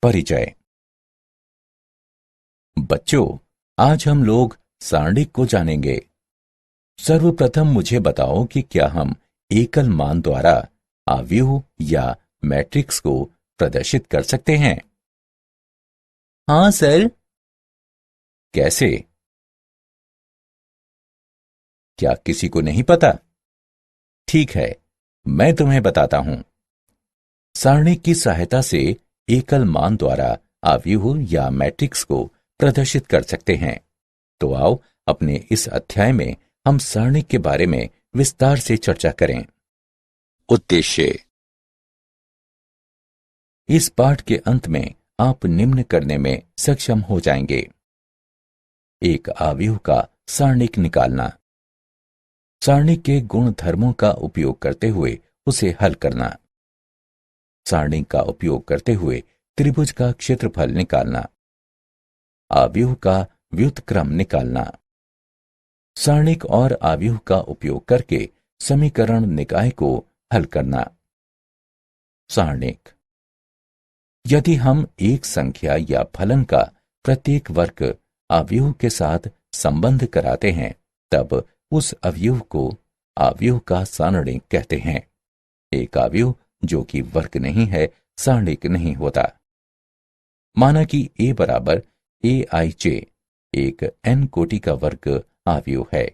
परिचय। बच्चों, आज हम लोग सारणिक को जानेंगे। सर्वप्रथम मुझे बताओ कि क्या हम एकल मान द्वारा आव्यूह या मैट्रिक्स को प्रदर्शित कर सकते हैं? हाँ सर। कैसे? क्या किसी को नहीं पता? ठीक है, मैं तुम्हें बताता हूं। सारणिक की सहायता से एकल मान द्वारा आव्यूह या मैट्रिक्स को प्रदर्शित कर सकते हैं। तो आओ अपने इस अध्याय में हम सारणिक के बारे में विस्तार से चर्चा करें। उद्देश्य। इस पाठ के अंत में आप निम्न करने में सक्षम हो जाएंगे। एक आव्यूह का सारणिक निकालना, सारणिक के गुण धर्मों का उपयोग करते हुए उसे हल करना, सारणिक का उपयोग करते हुए त्रिभुज का क्षेत्रफल निकालना, आव्यूह का व्युत्क्रम निकालना, सारणिक और आव्यूह का उपयोग करके समीकरण निकाय को हल करना। सारणिक। यदि हम एक संख्या या फलन का प्रत्येक वर्ग अवयव के साथ संबंध कराते हैं, तब उस अवयव को अवयव का सारणिक कहते हैं। एक अवयव जो कि वर्ग नहीं है, सारणिक नहीं होता। माना कि a बराबर aij एक n कोटि का वर्ग अवयव है,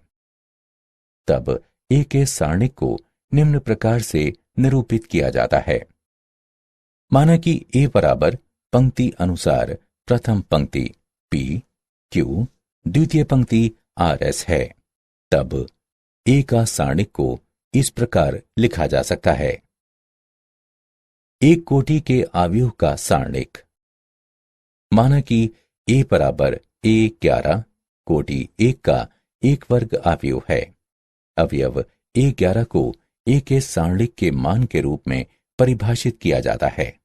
तब a के सारणिक को निम्न प्रकार से निरूपित किया जाता है। माना कि a बराबर पंक्ति अनुसार प्रथम पंक्ति p q द्वितीय पंक्ति rs है, तब a का सारणिक को इस प्रकार लिखा जा सकता है। एक कोटि के अवयव का सारणिक। माना कि a बराबर a11 कोटि 1 का एक वर्ग अवयव है। अवयव a11 को a के सारणिक के मान के रूप में परिभाषित किया जाता है।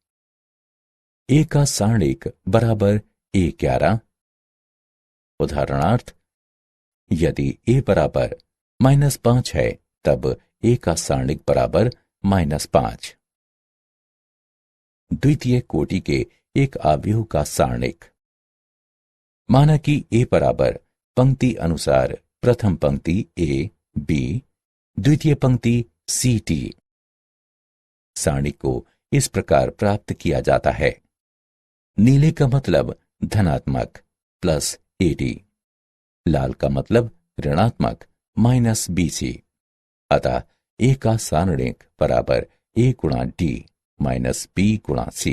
a का सारणिक बराबर a11। उदाहरणार्थ, यदि a बराबर -5 है, तब a का सारणिक बराबर -5। द्वितीय कोटि के एक अवयव का सारणिक। माना कि a बराबर पंक्ति अनुसार प्रथम पंक्ति a b द्वितीय पंक्ति c t। सारणिक को इस प्रकार प्राप्त किया जाता है। नीले का मतलब धनात्मक प्लस AD, लाल का मतलब ऋणात्मक -BC। अतः a का सारणिक बराबर a गुणा d माइनस b गुणा c।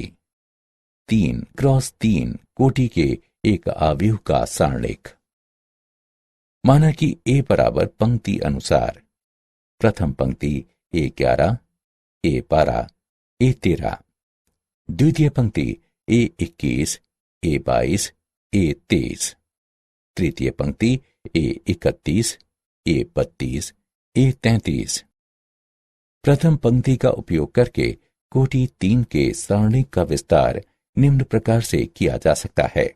3x3 कोटि के एक अवयव का सारणिक। माना कि a बराबर पंक्ति अनुसार प्रथम पंक्ति a11 a12 a13, द्वितीय पंक्ति a21 a22 a23, तृतीय पंक्ति a31 a32 a33। प्रथम पंक्ति का उपयोग करके कोटि 3 के सारणिक का विस्तार निम्न प्रकार से किया जा सकता है।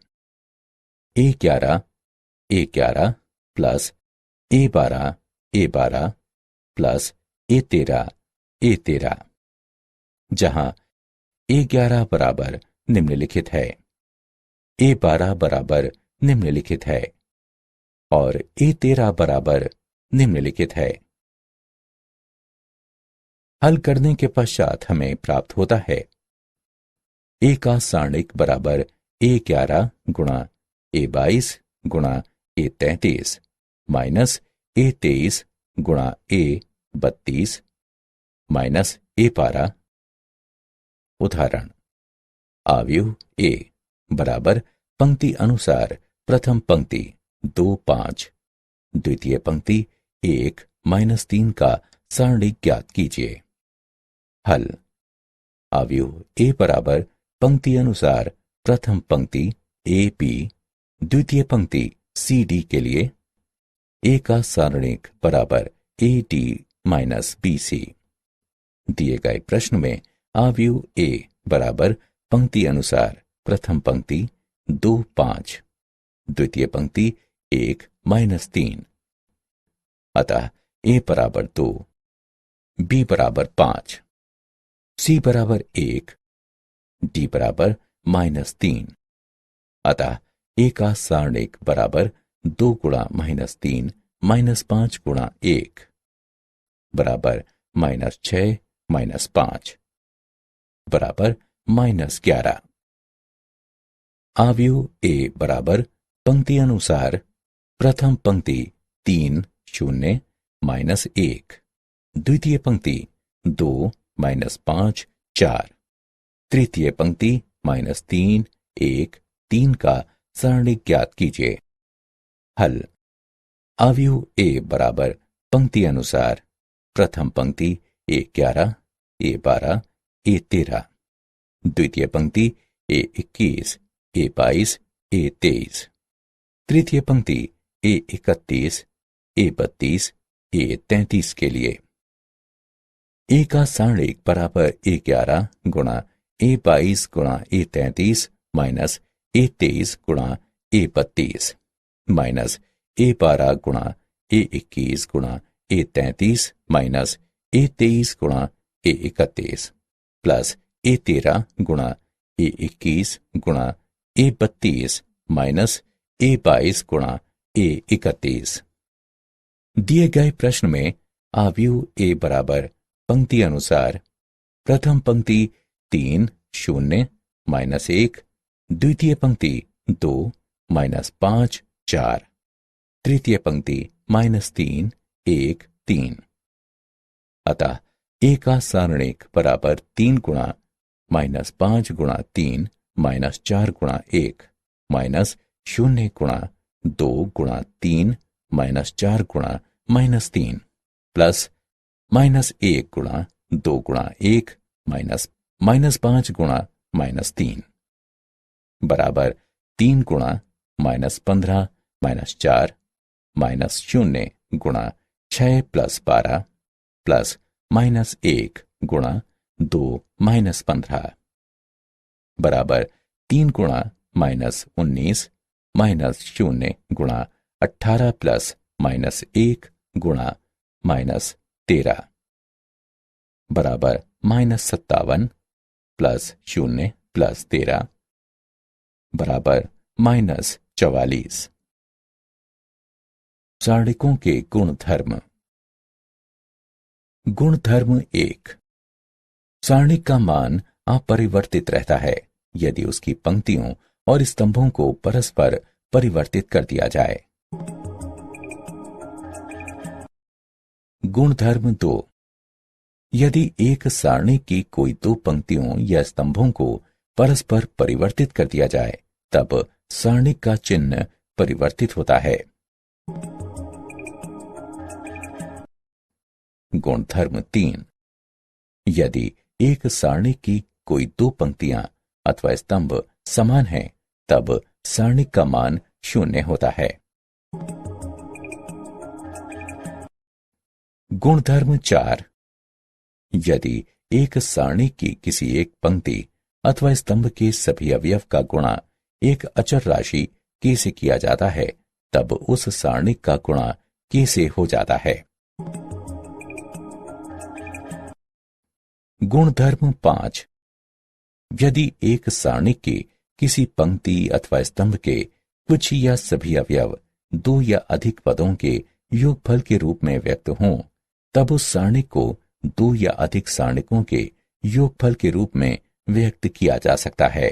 a11 plus a12 plus a13 जहां a11 बराबर निम्नलिखित है, a12 बराबर निम्नलिखित है और a13 बराबर निम्नलिखित है। हल करने के पश्चात हमें प्राप्त होता है a का सारणिक बराबर a11 गुणा a22 गुणा a33 माइनस a23 गुणा a32 माइनस a12। उदाहरण, अवयव a बराबर पंक्ति अनुसार प्रथम पंक्ति 2 5 द्वितीय पंक्ति 1 -3 का सारणिक ज्ञात कीजिए। हल। अवयव a बराबर पंक्ति अनुसार प्रथम पंक्ति a b द्वितीय पंक्ति c d के लिए a का सारणिक बराबर a d minus b c। दिए गए प्रश्न में अवयव a बराबर पंक्ति अनुसार प्रथम पंक्ति 2 5 द्वितीय पंक्ति 1 -3। अतः a बराबर 2, b बराबर 5, c बराबर 1, d बराबर -3। अतः ए का सारणिक बराबर 2 गुणा -3 -5 गुणा 1 बराबर -6 -5 बराबर -11। आव्यूह ए बराबर पंक्ति अनुसार प्रथम पंक्ति 3 0 -1, द्वितीय पंक्ति 2 -5 4, तृतीय पंक्ति -3 1 3 का सारणिक ज्ञात कीजिए। हल। आव्यूह ए बराबर पंक्ति अनुसार प्रथम पंक्ति A11 A12 A13, द्वितीय पंक्ति A21 A22 A23, तृतीय पंक्ति A31 A32 A33 के लिए ए का सारणिक बराबर A11 गुणा A22 गुणा A33 माइनस A23 गुणा A32 माइनस A12 गुणा A21 गुणा A33 माइनस A23 गुणा A31 प्लस A13 गुणा A21 गुणा A32 माइनस A22 गुणा A31। दिए गए प्रश्न में आव्यूह ए बराबर पंक्ति अनुसार प्रथम पंक्ति 3 0 -1, द्वितीय पंक्ति 2 -5 4, तृतीय पंक्ति -3 1 3। अतः ए का सारणिक बराबर 3 गुणा -5 गुणा 3 -4 गुणा 1 -0 गुणा 2 गुणा 3 -4 गुणा -3 प्लस -1 गुणा 2 गुणा 1 -5 गुणा -3 बराबर 3 गुणा -15 -4 -0 गुणा 6 + 12 प्लस -1 गुणा 2 -15 बराबर 3 गुणा -19 -0 गुणा 18 प्लस -1 गुणा -13 बराबर -57 प्लस 0 प्लस 13 बराबर -44। सारणिकों के गुणधर्म। गुणधर्म 1। सारणिक का मान अपरिवर्तित रहता है यदि उसकी पंक्तियों और स्तंभों को परस्पर परिवर्तित कर दिया जाए। गुणधर्म 2। यदि एक सारणी की कोई दो पंक्तियों या स्तंभों को परस्पर परिवर्तित कर दिया जाए तब सारणिक का चिन्ह परिवर्तित होता है। गुणधर्म 3। यदि एक सारणी की कोई दो पंक्तियां अथवा स्तंभ समान हैं तब सारणिक का मान 0 होता है। गुणधर्म 4। यदि एक सारणी की किसी एक पंक्ति अथवा स्तंभ के सभी अवयव का गुणा एक अचर राशि k से किया जाता है तब उस सारणी का गुणा k से हो जाता है। गुणधर्म 5। यदि एक सारणी की किसी पंक्ति अथवा स्तंभ के कुछ या सभी अवयव दो या अधिक पदों के योगफल के रूप में व्यक्त हों तब उस सारणी को दो या अधिक सारणिकों के योगफल के रूप में व्यक्त किया जा सकता है।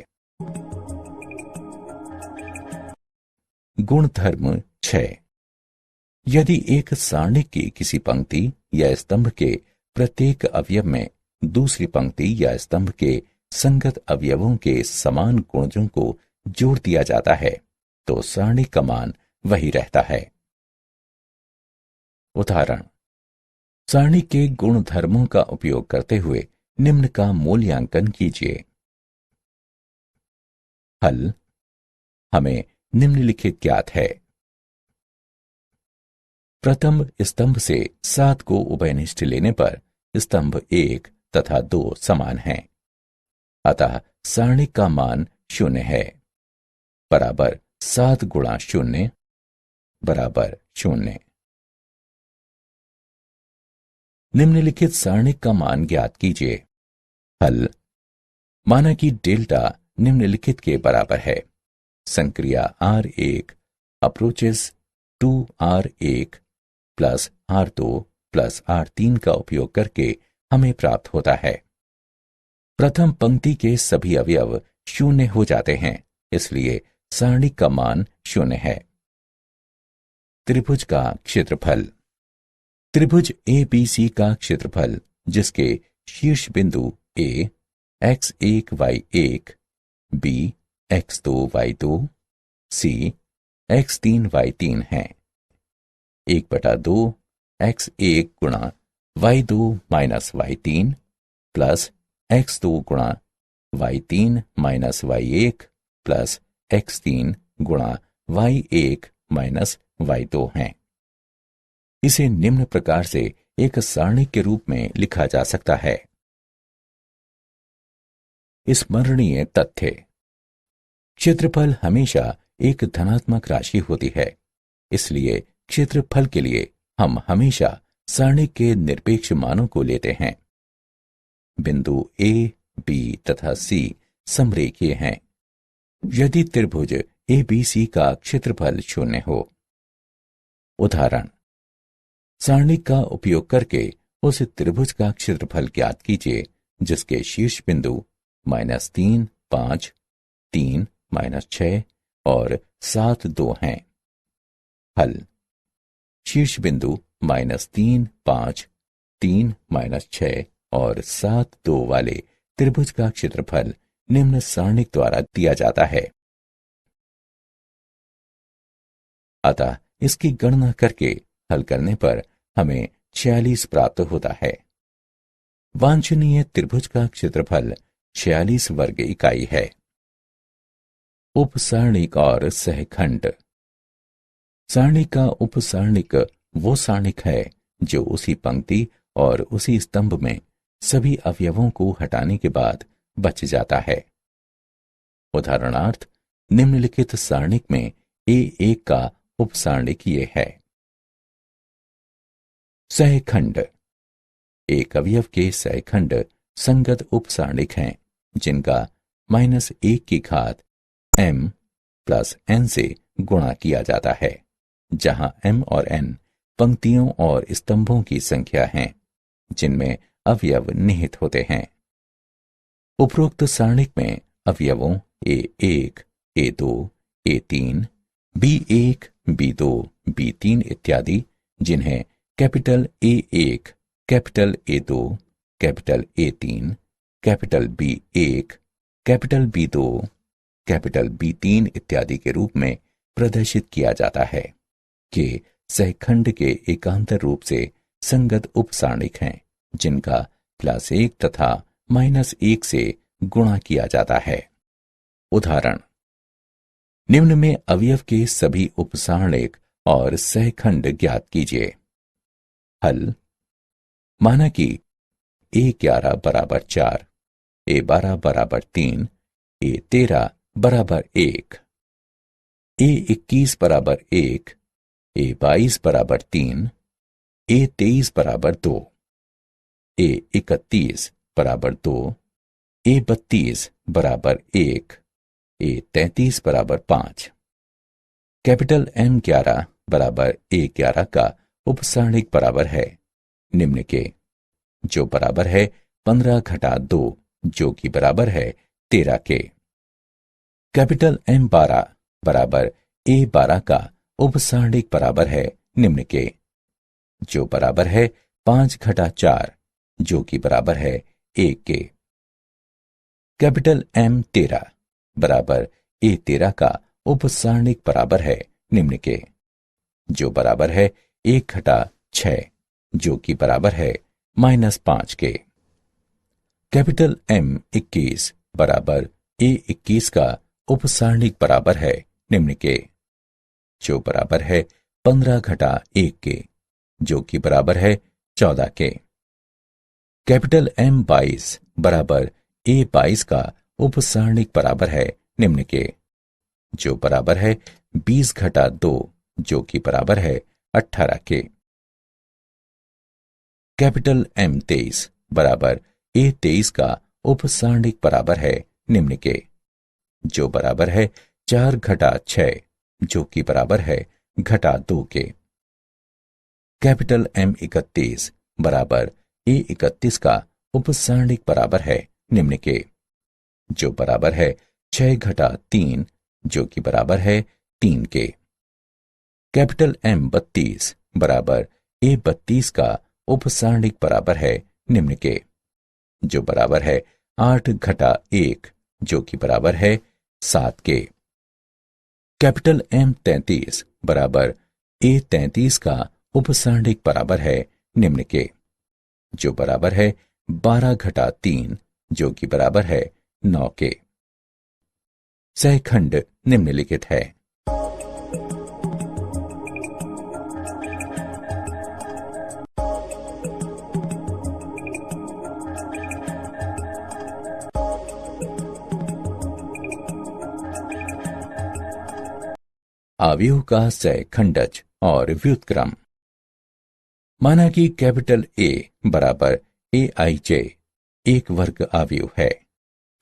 गुणधर्म 6। यदि एक सारणी की किसी पंक्ति या स्तंभ के प्रत्येक अवयव में दूसरी पंक्ति या स्तंभ के संगत अवयवों के समान गुणजों को जोड़ दिया जाता है तो सारणी का मान वही रहता है। उदाहरण। सारणी के गुणधर्मों का उपयोग करते हुए निम्न का मूल्यांकन कीजिए। हल। हमें निम्नलिखित ज्ञात है। प्रथम स्तंभ से 7 को उभयनिष्ठ लेने पर स्तंभ 1 तथा 2 समान हैं, अतः सारणी का मान 0 है। बराबर 7 गुणा 0 बराबर 0। निम्नलिखित सारणिक का मान ज्ञात कीजिए। हल। माना कि डेल्टा निम्नलिखित के बराबर है। संक्रिया R1 approaches to R1 plus R2 plus R3 का उपयोग करके हमें प्राप्त होता है। प्रथम पंक्ति के सभी अवयव शून्य हो जाते हैं, इसलिए सारणी का मान शून्य है। त्रिभुज का क्षेत्रफल। त्रिभुज ABC का क्षेत्रफल, जिसके शीर्ष बिंदु A x1 y1, B x2 y2, C x3 y3 है, 1/2 x1 गुणा y2 minus y3 plus x2 गुणा y3 minus y1 plus x3 गुणा y1 माइनस y2 हैं। इसे निम्न प्रकार से एक सारणी के रूप में लिखा जा सकता है। स्मरणीय तथ्य। क्षेत्रफल हमेशा एक धनात्मक राशि होती है, इसलिए क्षेत्रफल के लिए हम हमेशा सारणी के निरपेक्ष मानों को लेते हैं। बिंदु A, B तथा C समरेखीय हैं। यदि त्रिभुज ABC का क्षेत्रफल शून्य हो। उदाहरण, सारणी का उपयोग करके उस त्रिभुज का क्षेत्रफल ज्ञात कीजिए जिसके शीर्ष बिंदु -3, 5, 3, -6 और 7, 2 हैं। हल। शीर्ष बिंदु -3, 5, 3, -6 और 7, 2 वाले त्रिभुज का क्षेत्रफल निम्न सारणी द्वारा दिया जाता है। अतः इसकी गणना करके हल करने पर हमें 46 प्राप्त होता है। वांछनीय त्रिभुज का क्षेत्रफल 46 वर्ग इकाई है। उपसारणिक और सहखंड। सारणी का उपसारणिक वो सारणिक है जो उसी पंक्ति और उसी स्तंभ में सभी अवयवों को हटाने के बाद बच जाता है। उदाहरणार्थ, निम्नलिखित सारणिक में A1 का उपसारणिक ये है। सहखंड। एक अवयव के सहखंड संगत उपसारणिक हैं जिनका -1 की घात m प्लस n से गुणा किया जाता है, जहां m और n पंक्तियों और स्तंभों की संख्या हैं जिनमें अवयव निहित होते हैं। उपरोक्त सारणिक में अवयवों A1, A2, A3, B1, B2, B3 इत्यादि, जिन्हें capital A1, capital A2, capital A3, capital B1, capital B2, capital B3 इत्यादि के रूप में प्रदर्शित किया जाता है, के सहखंड के एकांतर रूप से संगत उपसारणिक हैं जिनका +1 तथा -1 से गुणा किया जाता है। उदाहरण, निम्न में अवयव के सभी उपसारणिक और सहखंड ज्ञात कीजिए। हल। माना कि A11 बराबर 4, A12 बराबर 3, A13 बराबर 1, A21 बराबर 1, A22 बराबर 3, A23 बराबर 2, A31 बराबर 2, A32 बराबर 1, A33 बराबर 5। कैपिटल M11 बराबर A11 का उपसारणिक बराबर है निम्न के, जो बराबर है 15 घटा 2, जो कि बराबर है 13 के। कैपिटल M12 बराबर A12 का उपसारणिक बराबर है निम्न के, जो बराबर है 5 घटा 4, जो कि बराबर है 1 के। कैपिटल M13 बराबर A13 का उपसारणिक बराबर है निम्न के, जो बराबर है 1 घटा 6, जो कि बराबर है -5 के। कैपिटल M21 बराबर A21 का उपसारणिक बराबर है निम्न के, जो बराबर है 15 घटा 1 के, जो कि बराबर है 14 के। कैपिटल M22 बराबर A22 का उपसारणिक बराबर है निम्न के, जो बराबर है 20 घटा 2, जो कि बराबर है 18 के। कैपिटल M23 बराबर A23 का उपसारणिक बराबर है निम्न के, जो बराबर है 4 घटा 6, जो कि बराबर है घटा 2 के। कैपिटल M 31 बराबर A 31 का उपसारणिक बराबर है निम्न के, जो बराबर है 6 घटा 3, जो कि बराबर है 3 के। कैपिटल M 32 बराबर A 32 का उपसारणिक बराबर है निम्न के, जो बराबर है 8 घटा 1, जो कि बराबर है 7 के। कैपिटल M 33 बराबर A 33 का उपसारणिक बराबर है निम्न के, जो बराबर है 12 घटा 3, जो कि बराबर है 9 के। सहखंड निम्नलिखित है। अवयव का सहखंडज और व्युत्क्रम। माना कि कैपिटल A बराबर AIJ एक वर्ग अवयव है।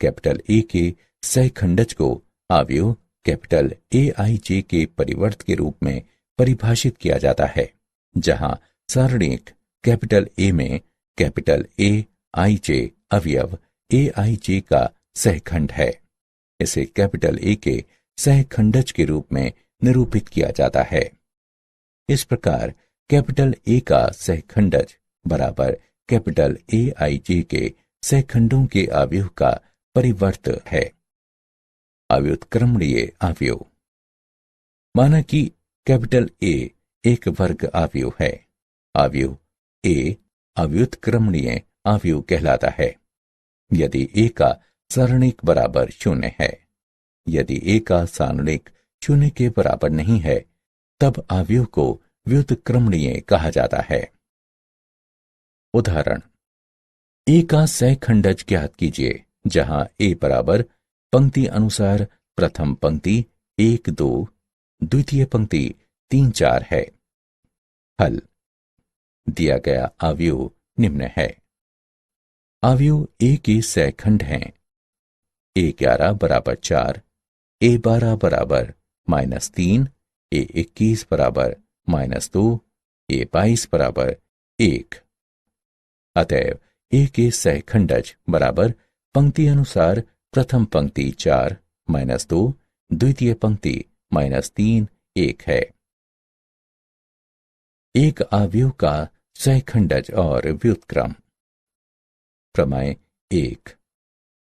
कैपिटल A के सहखंडज को अवयव कैपिटल AIJ के परिवर्त के रूप में परिभाषित किया जाता है, जहां सारणिक कैपिटल A में कैपिटल AIJ अवयव AIJ का सहखंड है। इसे कैपिटल A के सहखंडज के रूप में निरूपित किया जाता है। इस प्रकार कैपिटल A का सहखंडज बराबर कैपिटल AIJ के सहखंडों के अवयव का परिवर्त है। अव्युत्क्रमणीय अवयव। माना कि कैपिटल A एक वर्ग अवयव है। अवयव A अव्युत्क्रमणीय अवयव कहलाता है यदि A का सारणिक बराबर 0 है। यदि A का सारणिक 0 के बराबर नहीं है, तब अवयव को व्युत्क्रमणीय कहा जाता है। उदाहरण, A का सहखंडज ज्ञात कीजिए, जहां A बराबर पंक्ति अनुसार प्रथम पंक्ति 1 2, द्वितीय पंक्ति 3 4 है। हल। दिया गया अवयव निम्न है। अवयव A के सहखंड हैं। A11 बराबर 4, A12 बराबर -3, A21 बराबर -2, A22 बराबर 1। अतएव A के सहखंडज बराबर पंक्ति अनुसार प्रथम पंक्ति 4 -2, द्वितीय पंक्ति -3 1 है। एक अवयव का सहखंडज और व्युत्क्रम। प्रमेय 1।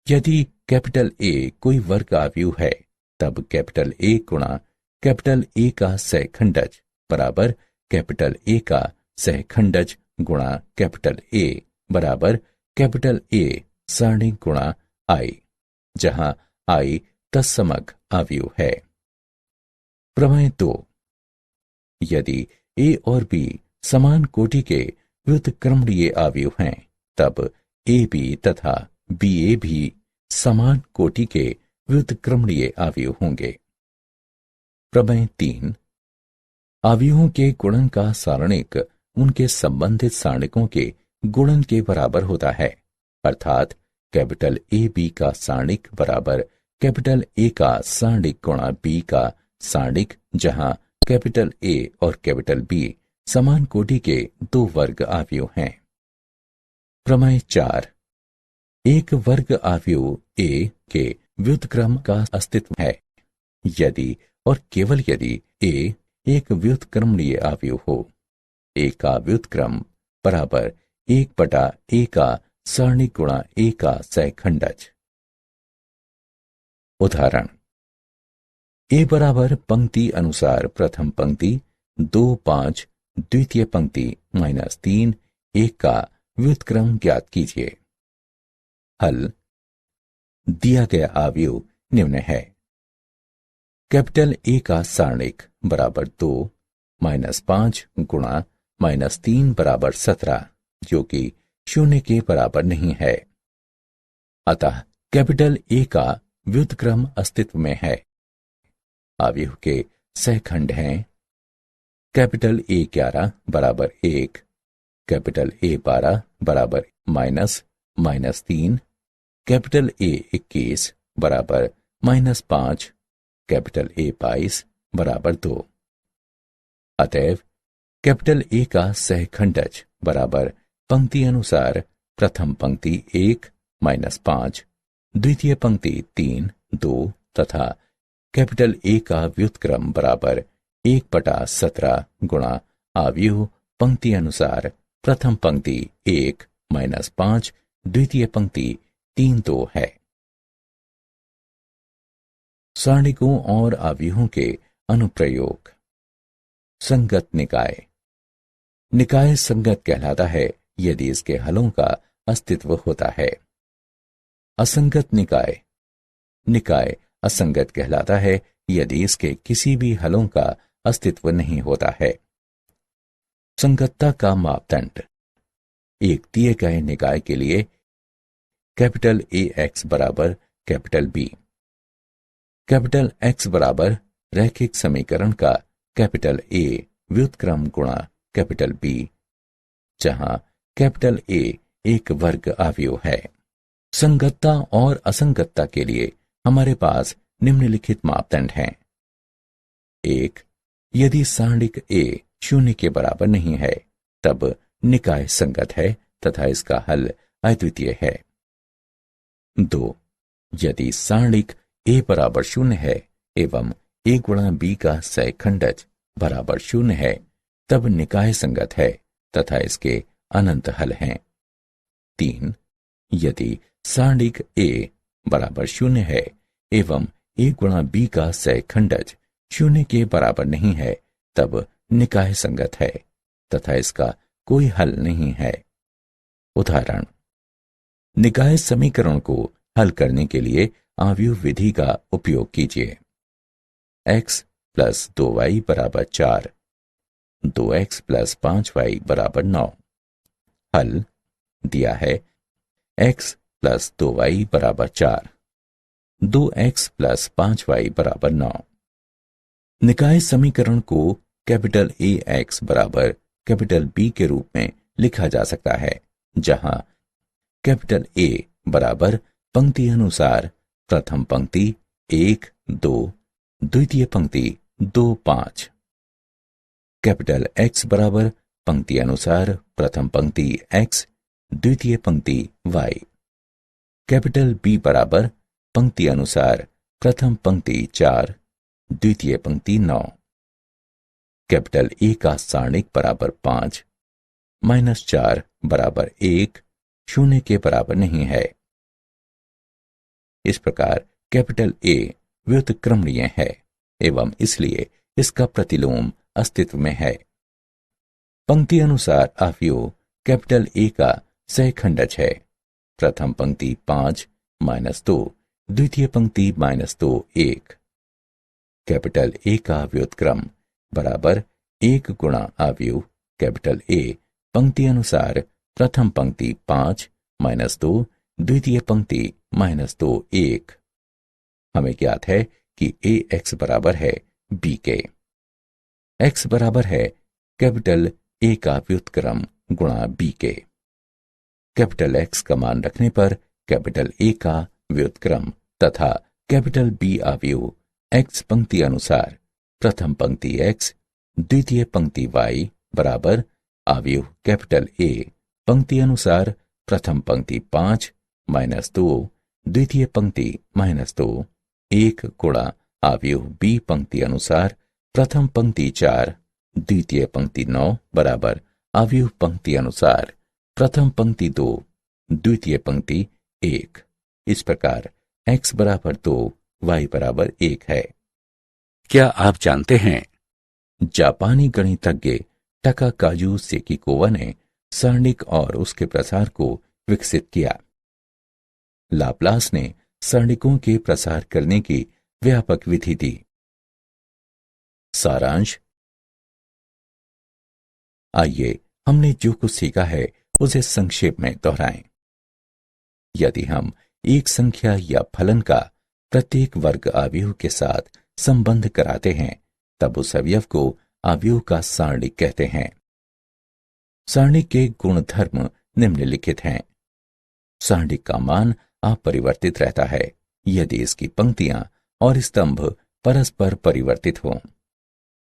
यदि कैपिटल A कोई वर्ग अवयव है, तब कैपिटल A गुणा कैपिटल A का सहखंडज बराबर कैपिटल A का सहखंडज गुणा कैपिटल A बराबर कैपिटल A सारणी गुणा I, जहां I तत्समक अवयव है। प्रमेय 2। यदि A और B समान कोटि के व्युत्क्रमणीय अवयव हैं, तब AB तथा BA भी समान कोटि के व्युत्क्रमणीय अवयव होंगे। प्रमेय 3। अवयवों के गुणन का सारणिक उनके संबंधित सारणिकों के गुणन के बराबर होता है, अर्थात कैपिटल AB का सारणिक बराबर कैपिटल A का सारणिक गुणा B का सारणिक, जहां कैपिटल A और कैपिटल B समान कोटि के दो वर्ग अवयव हैं। प्रमेय 4। एक वर्ग अवयव A के व्युत्क्रम का अस्तित्व है यदि और केवल यदि A एक व्युत्क्रमणीय अवयव हो। A का व्युत्क्रम बराबर 1/A का सारणी गुणा A का सहखंडज। उदाहरण, A बराबर पंक्ति अनुसार प्रथम पंक्ति 2 5, द्वितीय पंक्ति -3 1 का व्युत्क्रम ज्ञात कीजिए। हल। दिया गया अवयव निम्न है। कैपिटल A का सारणिक बराबर 2 -5 गुणा -3 बराबर 17, जो कि 0 के बराबर नहीं है। अतः कैपिटल A का व्युत्क्रम अस्तित्व में है। अवयव के सहखंड हैं कैपिटल A11 बराबर 1, कैपिटल A12 बराबर -3, कैपिटल A21 बराबर -5 कैपिटल ए 22 बराबर 2। अतएव कैपिटल ए का सहखंडज बराबर पंक्ति अनुसार प्रथम पंक्ति 1 -5, द्वितीय पंक्ति 3 2 तथा कैपिटल ए का व्युत्क्रम बराबर 1/17 गुणा आव्यूह पंक्ति अनुसार प्रथम पंक्ति 1 -5, द्वितीय पंक्ति 3 2 है। सारणिकों और आव्यूहों के अनुप्रयोग। संगत निकाय। निकाय संगत कहलाता है यदि इसके हलों का अस्तित्व होता है। असंगत निकाय। निकाय असंगत कहलाता है यदि इसके किसी भी हलों का अस्तित्व नहीं होता है। संगतता का मापदंड। एक दिए गए निकाय के लिए कैपिटल ए एक्स बराबर कैपिटल बी। कैपिटल एक्स बराबर रैखिक समीकरण का कैपिटल ए व्युत्क्रम गुणा कैपिटल बी, जहां कैपिटल ए एक वर्ग आव्यूह है। संगतता और असंगतता के लिए हमारे पास निम्नलिखित मापदंड हैं। 1. यदि सारणिक ए 0 के बराबर नहीं है तब निकाय संगत है तथा इसका हल अद्वितीय है। 2. यदि सारणिक ए बराबर 0 है एवं ए गुणा बी का सहखंडज बराबर 0 है तब निकाय संगत है तथा इसके अनंत हल हैं। 3. यदि सारणिक ए बराबर 0 है एवं ए गुणा बी का सहखंडज 0 के बराबर नहीं है तब निकाय संगत है तथा इसका कोई हल नहीं है। उदाहरण। निकाय समीकरण को हल करने के लिए आव्यूह विधि का उपयोग कीजिए। x + 2y = 4, 2x + 5y = 9। हल दिया है x + 2y = 4, 2x + 5y = 9। निकाय समीकरण को कैपिटल ए एक्स बराबर कैपिटल बी के रूप में लिखा जा सकता है, जहां कैपिटल ए बराबर पंक्ति अनुसार प्रथम पंक्ति 1 2, द्वितीय पंक्ति 2 5। कैपिटल एक्स बराबर पंक्ति अनुसार प्रथम पंक्ति x, द्वितीय पंक्ति y। कैपिटल बी बराबर पंक्ति अनुसार प्रथम पंक्ति 4, द्वितीय पंक्ति 9। कैपिटल ए का सारणिक बराबर 5, -4 बराबर 1, 0 के बराबर नहीं है। इस प्रकार कैपिटल ए व्युत्क्रमणीय है एवं इसलिए इसका प्रतिलोम अस्तित्व में है। पंक्ति अनुसार आव्यूह कैपिटल ए का सहखंडज है। प्रथम पंक्ति 5 -2, द्वितीय पंक्ति -2 1। कैपिटल ए का व्युत्क्रम बराबर 1 गुणा आव्यूह कैपिटल ए पंक्ति अनुसार प्रथम पंक्ति 5 -2, द्वितीय पंक्ति -2 1। हमें ज्ञात है कि ए एक्स बराबर है बी के। एक्स बराबर है कैपिटल ए का व्युत्क्रम गुणा बी के। कैपिटल एक्स का मान रखने पर कैपिटल ए का व्युत्क्रम तथा कैपिटल बी आव्यूह एक्स पंक्ति अनुसार प्रथम पंक्ति x, द्वितीय पंक्ति y बराबर आव्यूह कैपिटल ए पंक्ति अनुसार प्रथम पंक्ति 5 -2, द्वितीय पंक्ति -2 1 गुणा आव्यूह बी पंक्ति अनुसार प्रथम पंक्ति 4, द्वितीय पंक्ति 9 बराबर आव्यूह पंक्ति अनुसार प्रथम पंक्ति 2, द्वितीय पंक्ति 1। इस प्रकार x बराबर 2, y बराबर 1 है। क्या आप जानते हैं जापानी गणितज्ञ टाकाकाजु सेकिकोवा ने सारणिक और उसके प्रसार को विकसित किया। लाप्लास ने सारणिकों के प्रसार करने की व्यापक विधि दी। सारांश। आइए हमने जो कुछ सीखा है उसे संक्षेप में दोहराएं। यदि हम एक संख्या या फलन का प्रत्येक वर्ग आव्यूह के साथ संबंध कराते हैं तब उस अवयव को आव्यूह का सारणिक कहते हैं। सारणिक के गुणधर्म निम्नलिखित हैं। सारणिक का मान अपरिवर्तित रहता है यदि इसकी पंक्तियां और स्तंभ परस्पर परिवर्तित हों।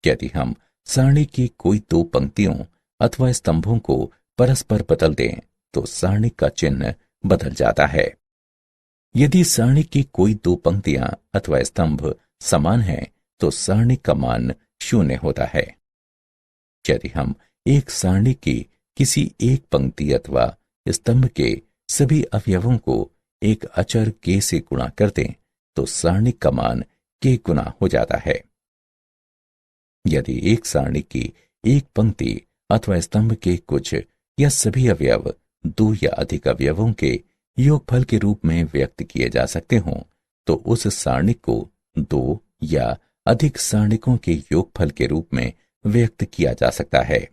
यदि हम सारणी की कोई दो पंक्तियों अथवा स्तंभों को परस्पर बदल दें तो सारणी का चिन्ह बदल जाता है। यदि सारणी की कोई दो पंक्तियां अथवा स्तंभ समान हैं तो सारणी का मान 0 होता है। यदि हम एक सारणी की किसी एक पंक्ति अथवा स्तंभ के सभी अवयवों को एक अचर के से गुणा कर दें तो सारणी का मान के गुना हो जाता है। यदि एक सारणी की एक पंक्ति अथवा स्तंभ के कुछ या सभी अवयव दो या अधिक अवयवों के योगफल के रूप में व्यक्त किए जा सकते हों तो उस सारणी को दो या अधिक सारणिकों के योगफल के रूप में व्यक्त किया जा सकता है।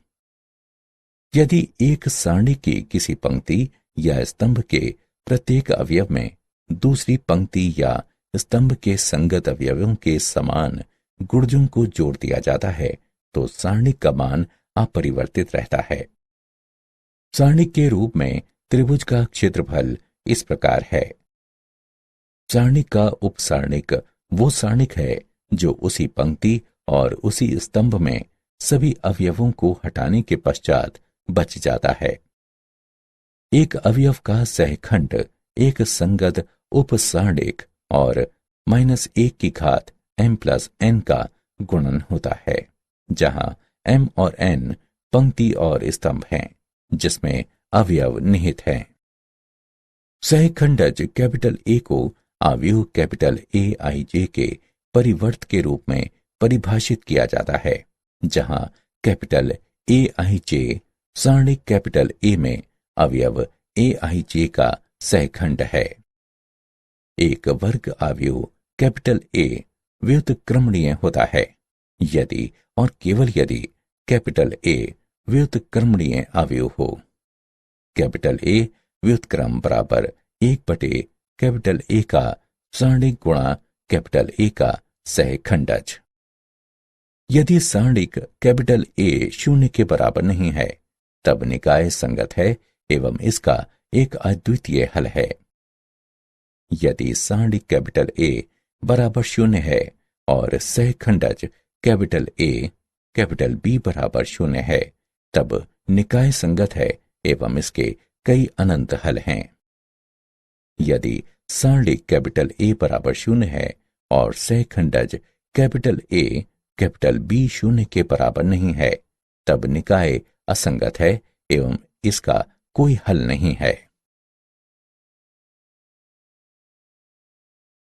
यदि एक सारणी की किसी पंक्ति या स्तंभ के प्रत्येक अवयव में दूसरी पंक्ति या स्तंभ के संगत अवयवों के समान गुणजों को जोड़ दिया जाता है तो सारणी का मान अपरिवर्तित रहता है। सारणी के रूप में त्रिभुज का क्षेत्रफल इस प्रकार है। सारणी का उपसारणिक वो सारणिक है जो उसी पंक्ति और उसी स्तंभ में सभी अवयवों को हटाने के पश्चात बच जाता है। एक अवयव का सहखंड एक संगत उपसारणिक और -1 की घात m+n का गुणन होता है, जहां m और n पंक्ति और स्तंभ हैं जिसमें अवयव निहित हैं। सहखंडज A को आव्यूह AIJ के परिवर्त के रूप में परिभाषित किया जाता है, जहां AIJ सारणी A में अवयव AIJ का सहखंड है। एक वर्ग आव्यूह A व्युत्क्रमणीय होता है यदि और केवल यदि A व्युत्क्रमणीय आव्यूह हो। A व्युत्क्रम बराबर 1/A का सारणिक गुणा A का सहखंडज। यदि सारणिक A 0 के बराबर नहीं है तब निकाय संगत है एवं इसका एक अद्वितीय हल है। यदि सारणिक A बराबर 0 है और सहखंडज A B बराबर 0 है तब निकाय संगत है एवं इसके कई अनंत हल हैं। यदि सारणिक A बराबर 0 है और सहखंडज A B 0 के बराबर नहीं है तब निकाय असंगत है एवं इसका कोई हल नहीं है।